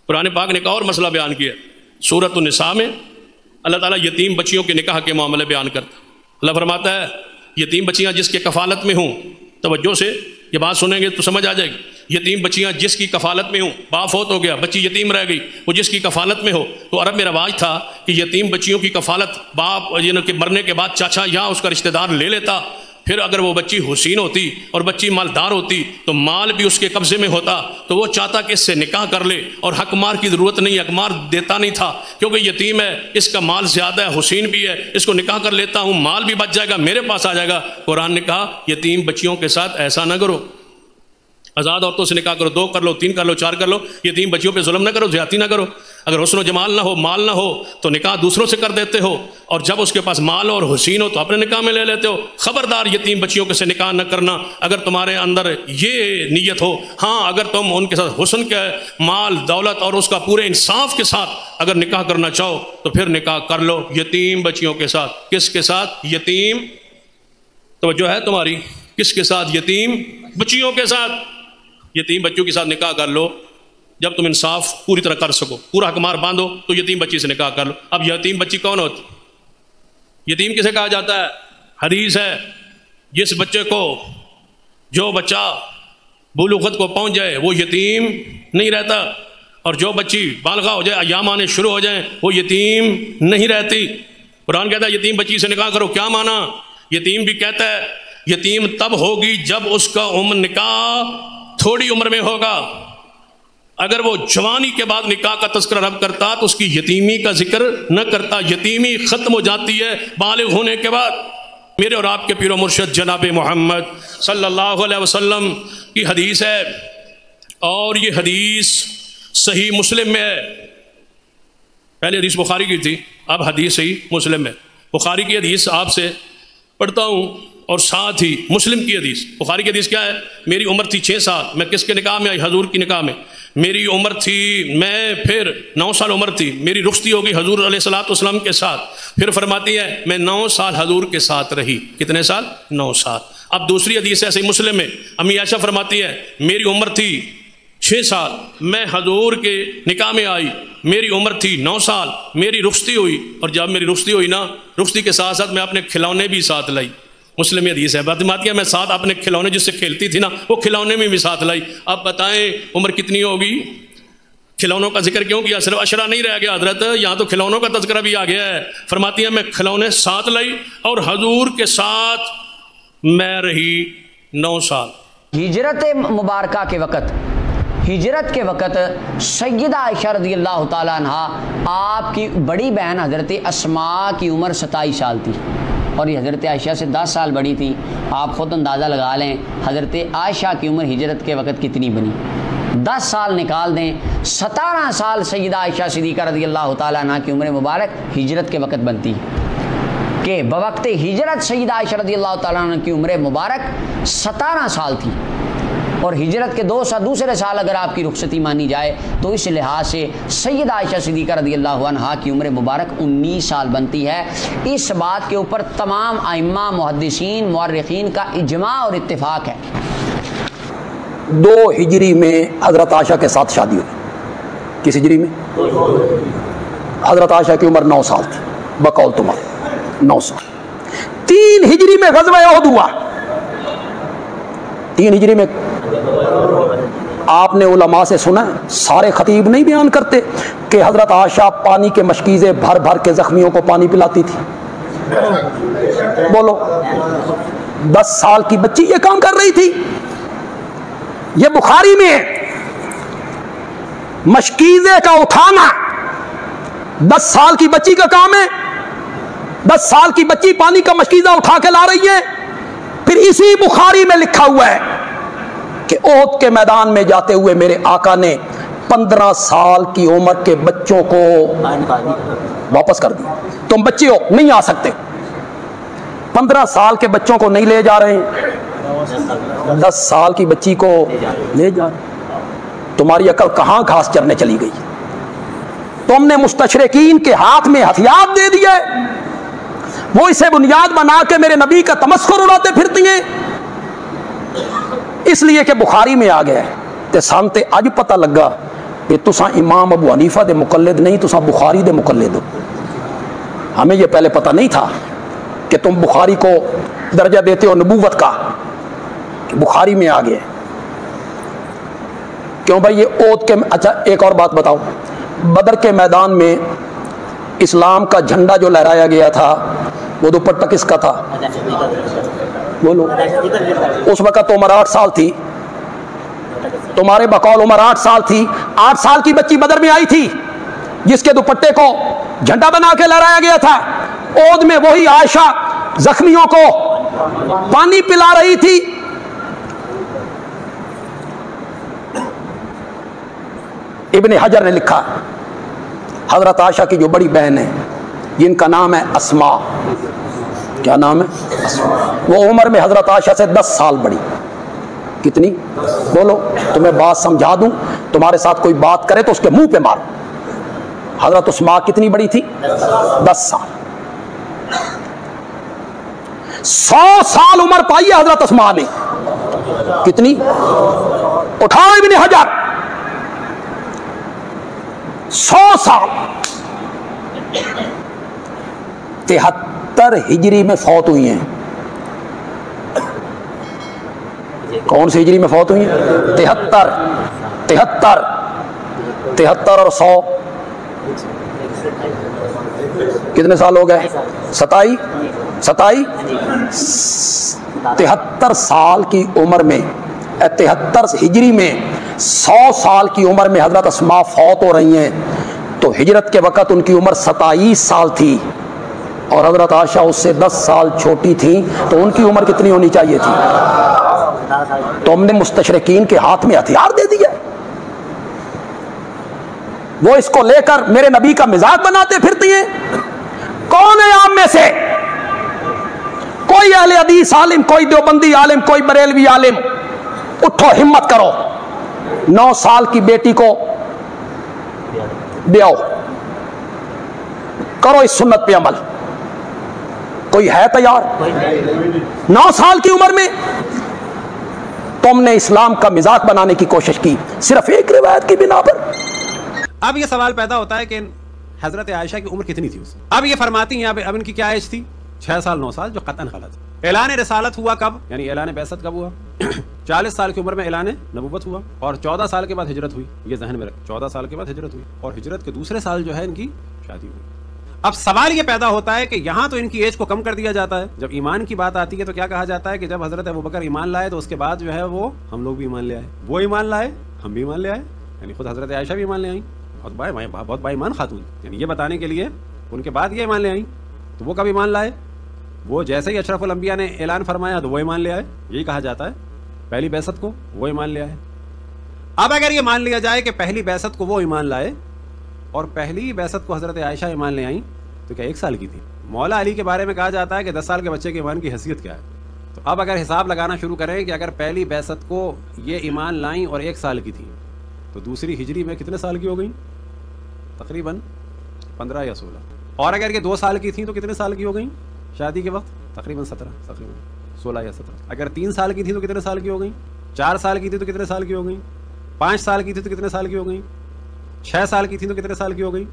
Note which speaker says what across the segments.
Speaker 1: قرآن پاک نے ایک اور مسئلہ بیان کیا سورۃ النساء میں اللہ تعالیٰ یتیم بچیوں کے نکاح کے معاملے بیان کرتا. اللہ فرماتا ہے یتیم بچیاں جس کے کفالت میں ہوں، توجہ سے یہ بات سنیں گے تو سمجھ آ جائے گی. یتیم بچیاں جس کی کفالت میں ہوں، باپ فوت ہو گیا، بچی یتیم رہ گئی، وہ جس کی کفالت میں ہو. تو عرب میں رواج تھا کہ یتیم بچیوں کی کفالت باپ کے مرنے کے بعد چاچا یا اس کا رشتہ دار لے لیتا. پھر اگر وہ بچی حسین ہوتی اور بچی مالدار ہوتی تو مال بھی اس کے قبضے میں ہوتا، تو وہ چاہتا کہ اس سے نکاح کر لے. اور حق مار کی ضرورت نہیں، حق مار دیتا نہیں تھا کیونکہ یتیم ہے، اس کا مال زیادہ ہے، حسین بھی ہے، اس کو نکاح کر لیتا ہوں، مال بھی بچ جائے گا، میرے پاس آ جائے گا. قرآن نے کہا یتیم بچیوں کے ساتھ ایسا نہ کرو، آزاد عورتوں سے نکاح کرو، 2 کر لو، 3 کر لو، 4 کر لو، یتیم بچیوں پہ ظلم نہ کرو، زیادتی نہ کرو. اگر حسن و جمال نہ ہو، مال نہ ہو تو نکاح دوسروں سے کر دیتے ہو، اور جب اس کے پاس مال اور حسین ہو تو اپنے نکاح میں لے لیتے ہو. خبردار یتیم بچیوں کے سے نکاح نہ کرنا اگر تمہارے اندر یہ نیت ہو. ہاں اگر تم ان کے ساتھ حسن کے، مال دولت اور اس کا پورے انصاف کے ساتھ اگر نکاح کرنا چاہو تو پھر نکاح کر لو یتیم بچیوں کے ساتھ. کس کے ساتھ؟ یتیم، توجہ ہے تمہاری، کس کے ساتھ؟ یتیم بچیوں کے ساتھ. یتیم بچوں کے ساتھ نکاح کر لو جب تم انصاف پوری طرح کر سکو، پورا حکمار باندھو تو یتیم بچی سے نکاح کر لو. اب یتیم بچی کون ہوتی؟ یتیم کسے کہا جاتا ہے؟ حدیث ہے جس بچے کو، جو بچہ بلوغت کو پہنچ جائے وہ یتیم نہیں رہتا، اور جو بچی بالغہ ہو جائے، ایام آنے شروع ہو جائیں، وہ یتیم نہیں رہتی. قرآن کہتا ہے یتیم بچی سے نکاح کرو. کیا معنی؟ یتیم بھی کہتا ہے یتیم تب ہوگی جب اس کا عمر، نکاح تھوڑی عمر میں ہوگا. اگر وہ جوانی کے بعد نکاح کا تذکرہ رب کرتا تو اس کی یتیمی کا ذکر نہ کرتا. یتیمی ختم ہو جاتی ہے بالغ ہونے کے بعد. میرے اور آپ کے پیر و مرشد جناب محمد صلی اللہ علیہ وسلم کی حدیث ہے، اور یہ حدیث صحیح مسلم میں ہے. پہلے حدیث بخاری کی تھی، اب حدیث صحیح مسلم میں. بخاری کی حدیث آپ سے پڑھتا ہوں اور ساتھ ہی مسلم کی حدیث. بخاری کی حدیث کیا ہے؟ میری عمر تھی 6 سال، میں کس کے نکاح میں آئی؟ حضور کی نکاح میں. میری عمر تھی، میں پھر 9 سال عمر تھی، میری رخصتی ہوگی حضور علیہ الصلوۃ والسلام کے ساتھ. پھر فرماتی ہے میں 9 سال حضور کے ساتھ رہی. کتنے سال؟ 9 سال. اب دوسری حدیث ہے صحیح مسلم میں، امی عائشہ فرماتی ہے میری عمر تھی 6 سال، میں حضور کے نکاح میں آئی، میری عمر تھی 9 سال، میری رخصتی ہوئی، اور جب میری رخصتی ہوئی نا، رخصتی کے ساتھ ساتھ میں اپنے کھلونے بھی ساتھ لائی. مسلم حدیث ہے. باتیں میں ساتھ اپنے کھلونے جس سے کھیلتی تھی نا، وہ کھلونے میں بھی ساتھ لائی. اب بتائیں عمر کتنی ہوگی؟ کھلونوں کا ذکر کیوں کیا؟ صرف اشرا نہیں رہ گیا حضرت، یہاں تو کھلونوں کا تذکرہ بھی آ گیا ہے. فرماتی ہیں میں کھلونے ساتھ لائی اور حضور کے ساتھ میں رہی 9 سال.
Speaker 2: ہجرت مبارکہ کے وقت، ہجرت کے وقت سیدہ عائشہ رضی اللہ تعالیٰ عنہ، آپ کی بڑی بہن حضرت اسماء کی عمر 27 سال تھی، اور یہ حضرت عائشہ سے 10 سال بڑی تھی. آپ خود اندازہ لگا لیں حضرت عائشہ کی عمر ہجرت کے وقت کتنی بنی. 10 سال نکال دیں، 17 سال سیدہ عائشہ صدیقہ رضی اللہ تعالیٰ عنہ کی عمر مبارک ہجرت کے وقت بنتی کہ بوقت ہجرت سیدہ عائشہ رضی اللہ تعالیٰ عنہ کی عمر مبارک 17 سال تھی، اور ہجرت کے 2 سال دوسرے سال اگر آپ کی رخصتی مانی جائے تو اس لحاظ سے سیدہ عائشہ صدیقہ رضی اللہ عنہا کی عمر مبارک 19 سال بنتی ہے. اس بات کے اوپر تمام ائمہ، محدثین، مورخین کا اجماع اور اتفاق ہے.
Speaker 3: 2 ہجری میں حضرت عائشہ کے ساتھ شادی ہوئی. کس ہجری میں؟ حضرت عائشہ کی عمر 9 سال تھی بقول تمہارے، 9 سال. 3 ہجری میں غزوہ احد ہوا. 3 ہجری میں آپ نے علماء سے سنا، سارے خطیب نہیں بیان کرتے کہ حضرت عائشہ پانی کے مشکیزیں بھر بھر کے زخمیوں کو پانی پلاتی تھی. بولو، 10 سال کی بچی یہ کام کر رہی تھی. یہ بخاری میں مشکیزے کا اٹھانا 10 سال کی بچی کا کام ہے. 10 سال کی بچی پانی کا مشکیزہ اٹھا کے لا رہی ہے. پھر اسی بخاری میں لکھا ہوا ہے کہ احد کے میدان میں جاتے ہوئے میرے آقا نے 15 سال کی عمر کے بچوں کو واپس کر دیا. تم بچے ہو، نہیں آ سکتے. 15 سال کے بچوں کو نہیں لے جا رہے ہیں، 10 سال کی بچی کو لے جا رہے ہیں. تمہاری عقل کہاں گھاس چرنے چلی گئی؟ تم نے مستشرقین کے ہاتھ میں ہتھیار دے دیے، وہ اسے بنیاد بنا کے میرے نبی کا تمسخر اڑاتے پھرتی ہیں. اس لیے کہ بخاری میں آ گیا تے سانتے اج پتہ لگا کہ تساں امام ابو حنیفہ دے مقلد نہیں، تساں بخاری دے مقلد ہو. ہمیں یہ پہلے پتہ نہیں تھا کہ تم بخاری کو درجہ دیتے ہو نبوت کا، کہ بخاری میں آ گئے. کیوں بھائی یہ اوت کے. اچھا ایک اور بات بتاؤ، بدر کے میدان میں اسلام کا جھنڈا جو لہرایا گیا تھا وہ دوپٹہ کس کا تھا؟ بولو. اس وقت عمر 8 سال تھی، تمہارے بقول عمر 8 سال تھی. 8 سال کی بچی بدر میں آئی تھی جس کے دوپٹے کو جھنڈا بنا کے لہرایا گیا تھا. اود میں وہی عائشہ زخمیوں کو پانی پلا رہی تھی. ابن حجر نے لکھا، حضرت عائشہ کی جو بڑی بہن ہے جن کا نام ہے اسماء. کیا نام ہے؟ اسماء. وہ عمر میں حضرت عائشہ سے 10 سال بڑی. کتنی؟ بولو. تمہیں بات سمجھا دوں، تمہارے ساتھ کوئی بات کرے تو اس کے منہ پہ مارو. حضرت اسماء کتنی بڑی تھی؟ 10 سال. 100 سال عمر پائی ہے حضرت اسماء نے. کتنی؟ اٹھاؤ ابن حجر. 100 سال. 73 ہجری میں فوت ہوئی ہیں. کون سی ہجری میں فوت ہوئی ہیں؟ 73 اور 100 کتنے سال ہو گئے؟ 27 73 سال کی عمر میں، 73 ہجری میں 100 سال کی عمر میں حضرت اسماء فوت ہو رہی ہیں. تو ہجرت کے وقت ان کی عمر 27 سال تھی اور حضرت عائشہ اس سے 10 سال چھوٹی تھیں. تو ان کی عمر کتنی ہونی چاہیے تھی؟ تم نے مستشرقین کے ہاتھ میں ہتھیار دے دیا. وہ اس کو لے کر میرے نبی کا مزاق بناتے پھرتی ہیں. کون ہے عام میں سے؟ کوئی اہل حدیث عالم، کوئی دیوبندی عالم، کوئی بریلوی عالم، اٹھو ہمت کرو، 9 سال کی بیٹی کو بیاؤ، کرو اس سنت پہ عمل. کوئی ہے تیار؟ 9 سال کی عمر میں تم نے اسلام کا مزاق بنانے کی کوشش کی صرف ایک روایت کی بنا پر.
Speaker 4: اب یہ سوال پیدا ہوتا ہے کہ حضرت عائشہ کی عمر کتنی تھی اس؟ اب یہ فرماتی ہیں اب ان کی کیا ایج تھی؟ 6 سال 9 سال، جو قطعاً غلط. اعلان رسالت ہوا کب؟ یعنی اعلان بعثت کب ہوا؟ 40 سال کی عمر میں اعلان نبوت ہوا اور 14 سال کے بعد ہجرت ہوئی. یہ ذہن میں رکھ، 14 سال کے بعد ہجرت ہوئی اور ہجرت کے دوسرے سال جو ہے ان کی شادی ہوئی. اب سوال یہ پیدا ہوتا ہے کہ یہاں تو ان کی ایج کو کم کر دیا جاتا ہے. جب ایمان کی بات آتی ہے تو کیا کہا جاتا ہے کہ جب حضرت ابوبکر ایمان لائے تو اس کے بعد جو ہے وہ ہم لوگ بھی ایمان لے آئے. وہ ایمان لائے، ہم بھی ایمان لے آئے. یعنی خود حضرت عائشہ بھی ایمان لے آئیں، بہت با ایمان خاتون. یعنی یہ بتانے کے لیے ان کے بعد یہ ایمان لے آئیں. تو وہ کب ایمان لائے؟ وہ جیسے ہی اشرف الانبیاء نے اعلان فرمایا تو وہ ایمان لے آئے. یہی کہا جاتا ہے پہلی بعثت کو وہ ایمان لے آئے. اب اگر یہ مان لیا جائے کہ پہلی بعثت کو وہ ایمان لائے اور پہلی بعثت کو حضرت عائشہ ایمان لے آئیں تو کیا 1 سال کی تھی؟ مولا علی کے بارے میں کہا جاتا ہے کہ 10 سال کے بچے کے ایمان کی حیثیت کیا ہے. تو اب اگر حساب لگانا شروع کریں کہ اگر پہلی بعثت کو یہ ایمان لائیں اور 1 سال کی تھی تو دوسری ہجری میں کتنے سال کی ہو گئی؟ تقریباً 15 یا 16. اور اگر یہ 2 سال کی تھیں تو کتنے سال کی ہو گئیں شادی کے وقت؟ تقریباً 17، تقریباً 16 یا 17. اگر 3 سال کی تھی تو کتنے سال کی ہو گئیں؟ 4 سال کی تھی تو کتنے سال کی ہو گئیں؟ 5 سال کی تھی تو کتنے سال کی ہو گئیں؟ 6 سال کی تھی تو کتنے سال کی ہو گئیں؟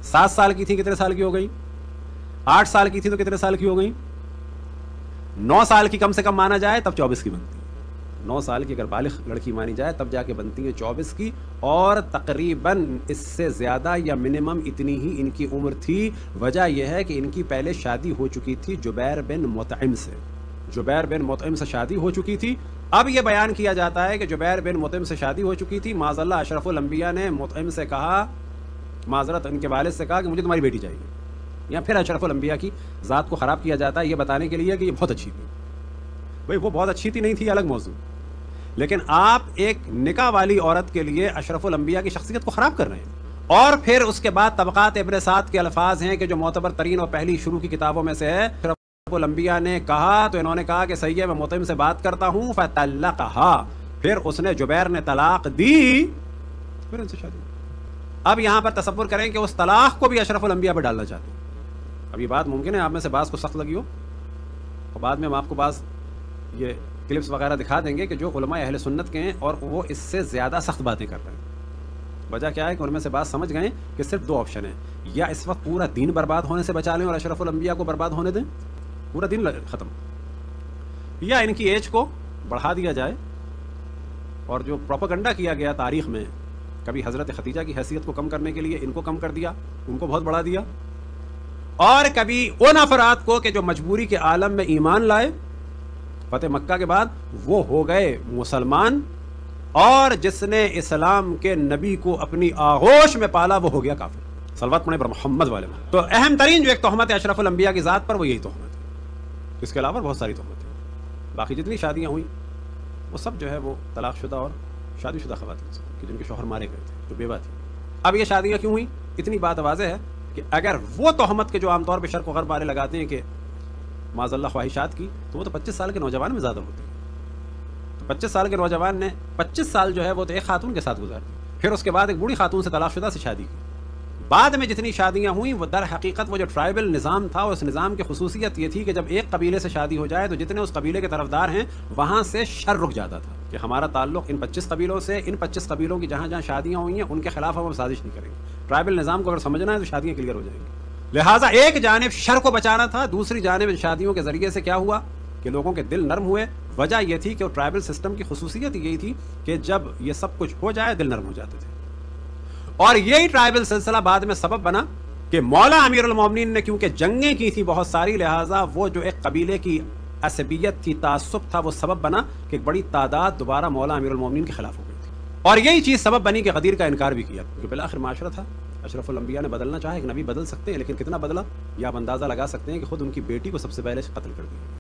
Speaker 4: 7 سال کی تھی کتنے سال کی ہو گئی؟ 8 سال کی تھی تو کتنے سال کی ہو گئی؟ 9 سال کی کم سے کم مانا جائے تب 24 کی بنتی. 9 سال کی اگر بالغ لڑکی مانی جائے تب جا کے بنتی ہے 24 کی. اور تقریباً اس سے زیادہ یا منیمم اتنی ہی ان کی عمر تھی. وجہ یہ ہے کہ ان کی پہلے شادی ہو چکی تھی جبیر بن مطعم سے. جبیر بن مطعم سے شادی ہو چکی تھی. اب یہ بیان کیا جاتا ہے کہ جبیر بن مطعم سے شادی ہو چکی تھی. معاذ اللہ اشرف الانبیاء نے مطعم سے کہا، معذرت ان کے والد سے کہا کہ مجھے تمہاری بیٹی چاہیے. یا پھر اشرف الانبیاء کی ذات کو خراب کیا جاتا ہے یہ بتانے کے لیے کہ یہ بہت اچھی تھی. بھائی وہ بہت اچھی تھی نہیں تھی الگ موضوع، لیکن آپ ایک نکاح والی عورت کے لیے اشرف الانبیاء کی شخصیت کو خراب کر رہے ہیں. اور پھر اس کے بعد طبقات ابن سعد کے الفاظ ہیں کہ جو معتبر ترین اور پہلی شروع کی کتابوں میں سے ہے. اشرف الانبیاء نے کہا تو انہوں نے کہا کہ صحیح ہے میں مطعم سے بات کرتا ہوں. فطلقها، پھر اس نے جبیر نے طلاق دی، پھر ان سے شادی. اب یہاں پر تصور کریں کہ اس طلاق کو بھی اشرف الانبیاء پہ ڈالنا چاہتے ہیں. اب یہ بات ممکن ہے آپ میں سے بعض کو سخت لگی ہو اور بعد میں ہم آپ کو بعض یہ کلپس وغیرہ دکھا دیں گے کہ جو علماء اہل سنت کے ہیں اور وہ اس سے زیادہ سخت باتیں کر رہے ہیں. وجہ کیا ہے کہ ان میں سے بات سمجھ گئے کہ صرف دو آپشن ہیں، یا اس وقت پورا دین برباد ہونے سے بچا لیں اور اشرف الانبیاء کو برباد ہونے دیں، پورا دین ختم، یا ان کی ایج کو بڑھا دیا جائے. اور جو پروپیگنڈا کیا گیا تاریخ میں، کبھی حضرت خدیجہ کی حیثیت کو کم کرنے کے لیے ان کو کم کر دیا، ان کو بہت بڑھا دیا، اور کبھی ان افراد کو کہ جو مجبوری کے عالم میں ایمان لائے فتح مکہ کے بعد وہ ہو گئے مسلمان، اور جس نے اسلام کے نبی کو اپنی آغوش میں پالا وہ ہو گیا کافر. صلوات پڑھیں پر محمد والے میں. تو اہم ترین جو ایک تہمت ہے اشرف الانبیاء کی ذات پر وہ یہی تہمت ہے. اس کے علاوہ بہت ساری تہمتیں ہیں. باقی جتنی شادیاں ہوئیں وہ سب جو ہے وہ طلاق شدہ اور شادی شدہ خواتین سے کہ جن کے شوہر مارے گئے تھے، جو بیوہ تھی. اب یہ شادیاں کیوں ہوئیں؟ اتنی بات واضح ہے کہ اگر وہ تہمت کے جو عام طور پہ شرق و غرب والے لگاتے ہیں کہ معاذ اللہ خواہشات کی، تو وہ تو 25 سال کے نوجوان میں زیادہ ہوتے ہیں. تو 25 سال کے نوجوان نے 25 سال جو ہے وہ تو ایک خاتون کے ساتھ گزار دی، پھر اس کے بعد ایک بوڑھی خاتون سے طلاق شدہ سے شادی کی. بعد میں جتنی شادیاں ہوئیں وہ در حقیقت وہ جو ٹرائبل نظام تھا، اس نظام کی خصوصیت یہ تھی کہ جب ایک قبیلے سے شادی ہو جائے تو جتنے اس قبیلے کے طرفدار ہیں وہاں سے شر رک جاتا تھا کہ ہمارا تعلق ان 25 قبیلوں سے، ان 25 قبیلوں کی جہاں جہاں شادیاں ہوئی ہیں ان کے خلاف ہم سازش نہیں کریں گے. ٹرائبل نظام کو اگر سمجھنا ہے تو شادیاں کلیئر ہو جائیں گی. لہٰذا ایک جانب شر کو بچانا تھا، دوسری جانب شادیوں کے ذریعے سے کیا ہوا کہ لوگوں کے دل نرم ہوئے. وجہ یہ تھی کہ وہ ٹرائبل سسٹم کی خصوصیت یہی تھی کہ جب یہ سب کچھ ہو جائے دل نرم ہو جاتے تھے. اور یہی ٹرائبل سلسلہ بعد میں سبب بنا کہ مولا امیر المومنین نے کیونکہ جنگیں کی تھی بہت ساری، لہٰذا وہ جو ایک قبیلے کی عصبیت تھی، تعصب تھا، وہ سبب بنا کہ ایک بڑی تعداد دوبارہ مولا امیر المومنین کے خلاف ہو گئی تھی. اور یہی چیز سبب بنی کہ غدیر کا انکار بھی کیا، کیونکہ بالآخر معاشرہ تھا. اشرف الانبیاء نے بدلنا چاہا، ایک نبی بدل سکتے ہیں لیکن کتنا بدلا یہ آپ اندازہ لگا سکتے ہیں کہ خود ان کی بیٹی کو سب سے پہلے قتل کر دیا.